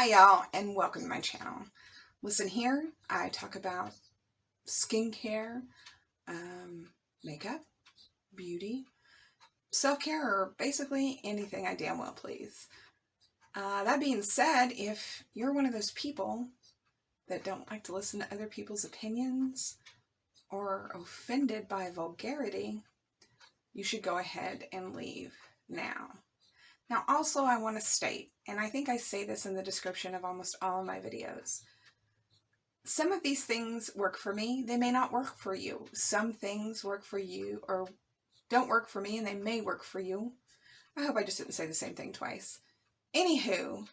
Hi y'all, and welcome to my channel. Listen, here I talk about skincare, makeup, beauty, self-care, or basically anything I damn well please. That being said, if you're one of those people that don't like to listen to other people's opinions or offended by vulgarity, you should go ahead and leave now. Now, also, I want to state, and I think I say this in the description of almost all of my videos, some of these things work for me. They may not work for you. Some things work for you or don't work for me, and they may work for you. I hope I just didn't say the same thing twice. Anywho,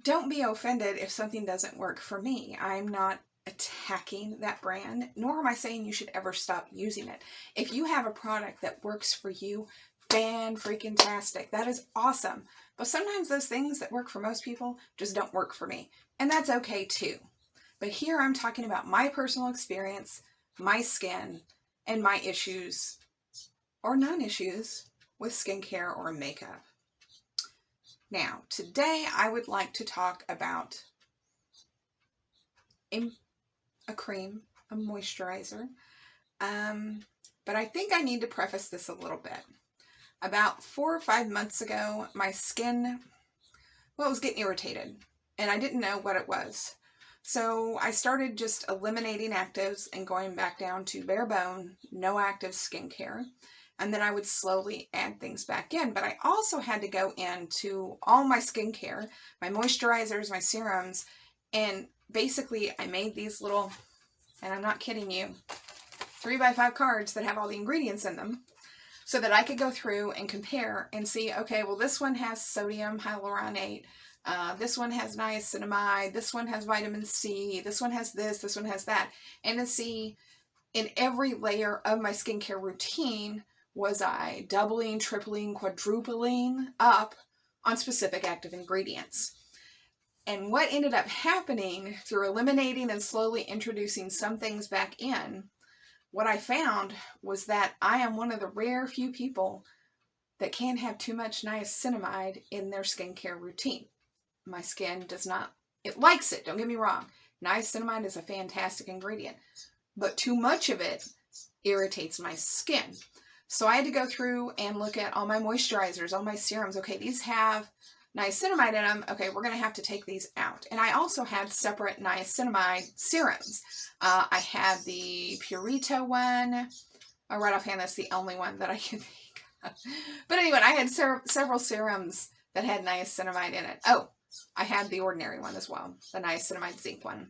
don't be offended if something doesn't work for me. I'm not attacking that brand, nor am I saying you should ever stop using it. If you have a product that works for you, fan-freaking-tastic. That is awesome. But sometimes those things that work for most people just don't work for me. And that's okay too. But here I'm talking about my personal experience, my skin, and my issues or non-issues with skincare or makeup. Now, today I would like to talk about a cream, a moisturizer. But I think I need to preface this a little bit. About 4 or 5 months ago, my skin, was getting irritated, and I didn't know what it was. So I started just eliminating actives and going back down to bare bone, no active skincare. And then I would slowly add things back in. But I also had to go into all my skincare, my moisturizers, my serums, and basically I made these little, and I'm not kidding you, 3x5 cards that have all the ingredients in them, so that I could go through and compare and see, okay, well, this one has sodium hyaluronate, this one has niacinamide, this one has vitamin C, this one has this one has that, and to see in every layer of my skincare routine, was I doubling, tripling, quadrupling up on specific active ingredients. And what ended up happening through eliminating and slowly introducing some things back in, what I found was that I am one of the rare few people that can have too much niacinamide in their skincare routine. My skin does not, it likes it, don't get me wrong. Niacinamide is a fantastic ingredient, but too much of it irritates my skin. So I had to go through and look at all my moisturizers, all my serums. Okay, these have niacinamide in them. Okay, we're going to have to take these out. And I also had separate niacinamide serums. I had the Purito one. Right offhand, that's the only one that I can think of. But anyway, I had several serums that had niacinamide in it. Oh, I had the ordinary one as well, the niacinamide zinc one.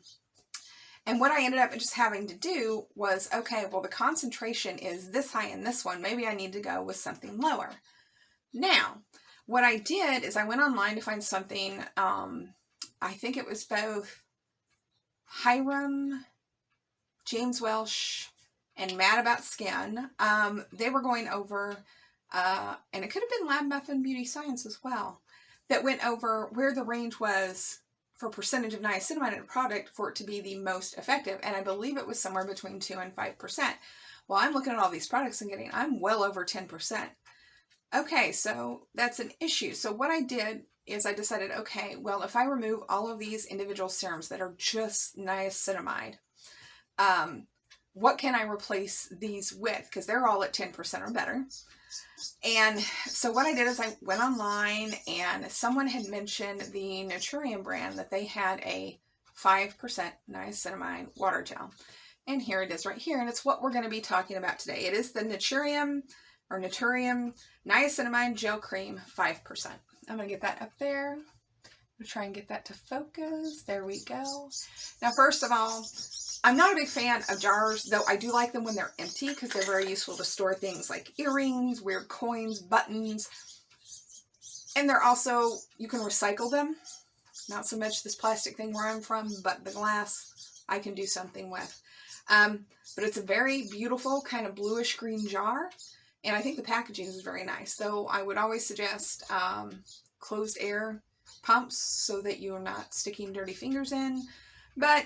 And what I ended up just having to do was, okay, well, the concentration is this high in this one. Maybe I need to go with something lower. Now, what I did is I went online to find something, I think it was both Hiram, James Welsh, and Mad About Skin. They were going over, and it could have been Lab Muffin Beauty Science as well, that went over where the range was for percentage of niacinamide in a product for it to be the most effective. And I believe it was somewhere between 2 and 5%. Well, I'm looking at all these products and I'm well over 10%. Okay, so that's an issue. So what I did is I decided, okay, well, if I remove all of these individual serums that are just niacinamide, what can I replace these with? Because they're all at 10% or better. And so what I did is I went online, and someone had mentioned the Naturium brand, that they had a 5% niacinamide water gel. And here it is right here, and it's what we're going to be talking about today. It is the Naturium Niacinamide Gel Cream 5%. I'm going to get that up there. I'm going to try and get that to focus. There we go. Now, first of all, I'm not a big fan of jars, though I do like them when they're empty because they're very useful to store things like earrings, weird coins, buttons. And they're also, you can recycle them. Not so much this plastic thing where I'm from, but the glass I can do something with. But it's a very beautiful kind of bluish green jar. And I think the packaging is very nice. So I would always suggest closed air pumps so that you're not sticking dirty fingers in. But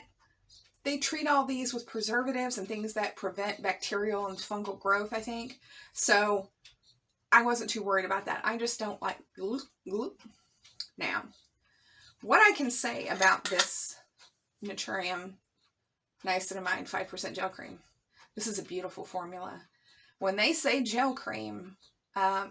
they treat all these with preservatives and things that prevent bacterial and fungal growth, I think. So I wasn't too worried about that. I just don't like glue. Now, what I can say about this Naturium Niacinamide 5% Gel Cream, this is a beautiful formula. When they say gel cream,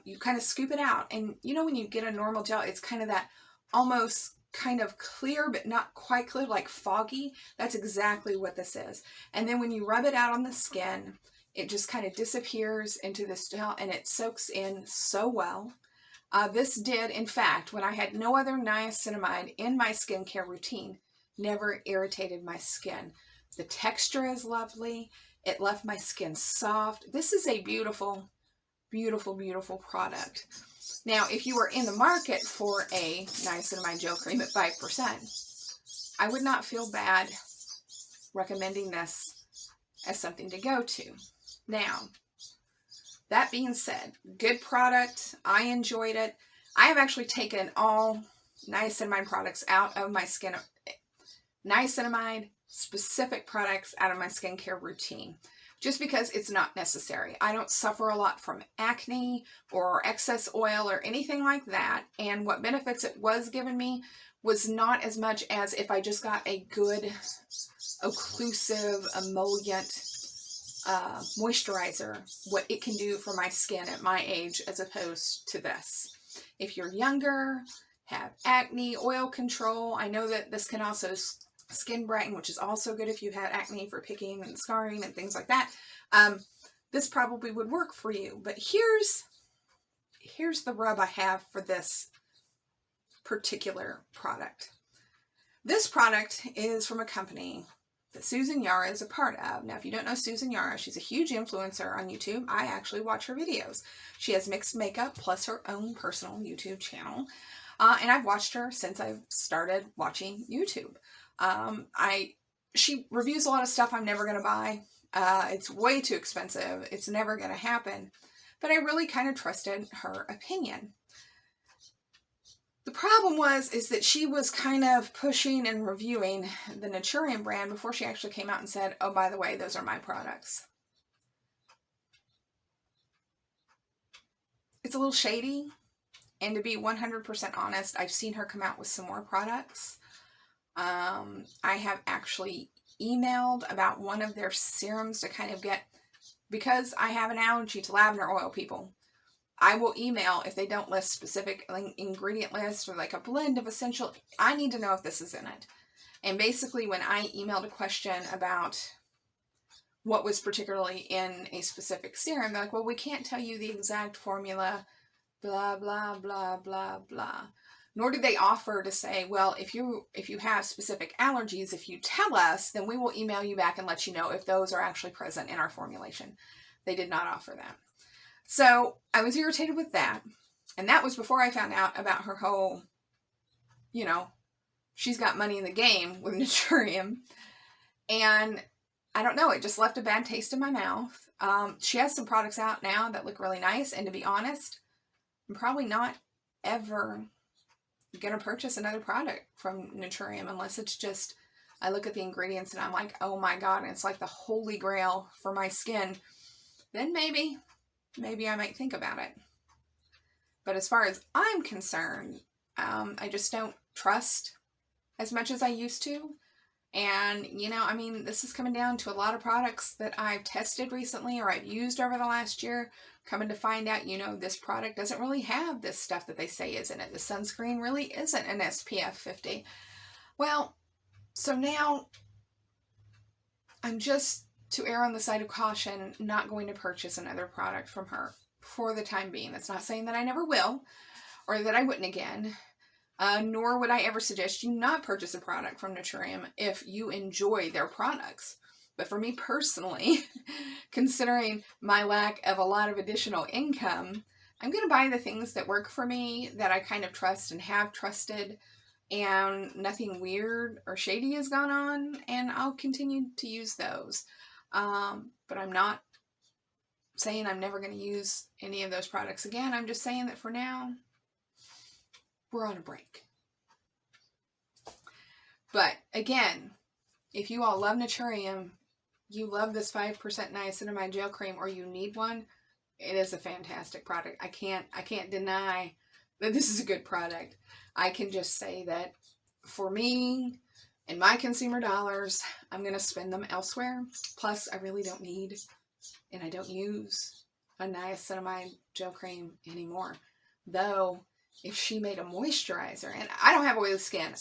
you kind of scoop it out. And you know when you get a normal gel, it's kind of that almost kind of clear, but not quite clear, like foggy. That's exactly what this is. And then when you rub it out on the skin, it just kind of disappears into this gel and it soaks in so well. This did, in fact, when I had no other niacinamide in my skincare routine, never irritated my skin. The texture is lovely. It left my skin soft. This is a beautiful, beautiful, beautiful product. Now, if you are in the market for a niacinamide gel cream at 5%, I would not feel bad recommending this as something to go to. Now, that being said, good product. I enjoyed it. I have actually taken all niacinamide products out of my skin, niacinamide specific products out of my skincare routine, just because it's not necessary. I don't suffer a lot from acne or excess oil or anything like that. And what benefits it was given me was not as much as if I just got a good occlusive emollient moisturizer, what it can do for my skin at my age as opposed to this. If you're younger, have acne, oil control, I know that this can also skin brighten, which is also good if you had acne for picking and scarring and things like that. This probably would work for you. But here's the rub I have for this particular product. This product is from a company that Susan Yara is a part of. Now, if you don't know Susan Yara, she's a huge influencer on YouTube. I actually watch her videos. She has mixed makeup plus her own personal YouTube channel. And I've watched her since I've started watching YouTube. She reviews a lot of stuff I'm never going to buy. It's way too expensive. It's never going to happen. But I really kind of trusted her opinion. The problem is that she was kind of pushing and reviewing the Naturium brand before she actually came out and said, oh, by the way, those are my products. It's a little shady. And to be 100% honest, I've seen her come out with some more products. I have actually emailed about one of their serums to kind of get, because I have an allergy to lavender oil, people. I will email if they don't list specific ingredient lists or like a blend of essential. I need to know if this is in it. And basically when I emailed a question about what was particularly in a specific serum, they're like, well, we can't tell you the exact formula, blah, blah, blah, blah, blah. Nor did they offer to say, well, if you have specific allergies, if you tell us, then we will email you back and let you know if those are actually present in our formulation. They did not offer that. So I was irritated with that. And that was before I found out about her whole, she's got money in the game with Naturium. And I don't know, it just left a bad taste in my mouth. She has some products out now that look really nice. And to be honest, I'm probably not ever going to purchase another product from Naturium unless it's just, I look at the ingredients and I'm like, oh my God, and it's like the holy grail for my skin. Then maybe I might think about it. But as far as I'm concerned, I just don't trust as much as I used to. And, this is coming down to a lot of products that I've tested recently or I've used over the last year, coming to find out, this product doesn't really have this stuff that they say is in it. The sunscreen really isn't an SPF 50. Well, so now I'm just, to err on the side of caution, not going to purchase another product from her for the time being. That's not saying that I never will or that I wouldn't again. Nor would I ever suggest you not purchase a product from Naturium if you enjoy their products. But for me personally, considering my lack of a lot of additional income, I'm going to buy the things that work for me, that I kind of trust and have trusted, and nothing weird or shady has gone on, and I'll continue to use those. But I'm not saying I'm never going to use any of those products again. I'm just saying that for now, we're on a break. But again, if you all love Naturium, you love this 5% niacinamide gel cream, or you need one, it is a fantastic product. I can't deny that this is a good product. I can just say that for me and my consumer dollars, I'm going to spend them elsewhere. Plus, I really don't need, and I don't use a niacinamide gel cream anymore. Though, if she made a moisturizer, and I don't have oily skin.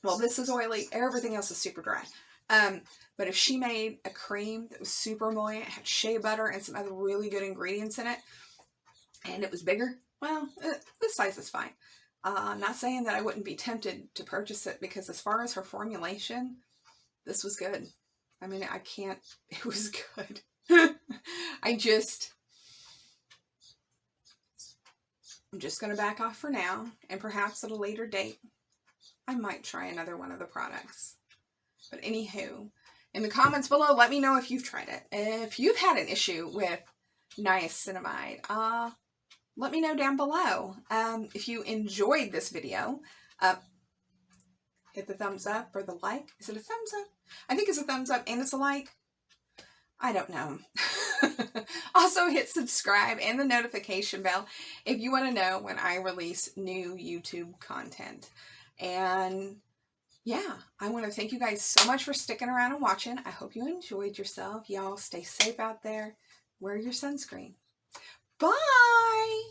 Well, this is oily. Everything else is super dry. But if she made a cream that was super emollient, had shea butter and some other really good ingredients in it, and it was bigger, well, this size is fine. I'm not saying that I wouldn't be tempted to purchase it, because as far as her formulation, this was good. I mean, I can't, it was good. I'm just going to back off for now, and perhaps at a later date, I might try another one of the products. But anywho, in the comments below, let me know if you've tried it. If you've had an issue with niacinamide, let me know down below. If you enjoyed this video, hit the thumbs up or the like. Is it a thumbs up? I think it's a thumbs up and it's a like. I don't know. Also, hit subscribe and the notification bell if you want to know when I release new YouTube content. And yeah, I want to thank you guys so much for sticking around and watching. I hope you enjoyed yourself. Y'all stay safe out there. Wear your sunscreen. Bye!